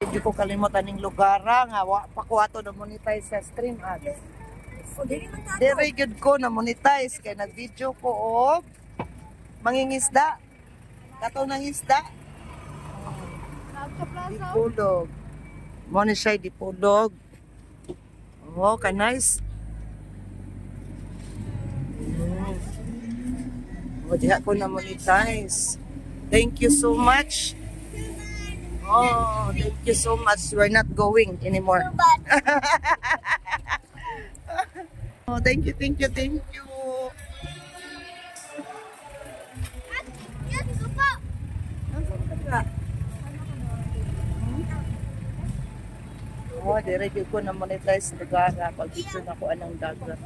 Hindi ko kalimutan ng lugar nga wa pa ko ato na monetize sa stream ads. Very good ko na monetize kay nag-video ko og mangingisda. Kato ng isda. Dipulog. Mo ni siya dipulog. Oh, ka nice. O, diha ko na monetize. Thank you so much. Oh, thank you so much. We're not going anymore. Oh, thank you, thank you, thank you. Oh, dire ko na monetize lugar pag-video na ko anong dagat.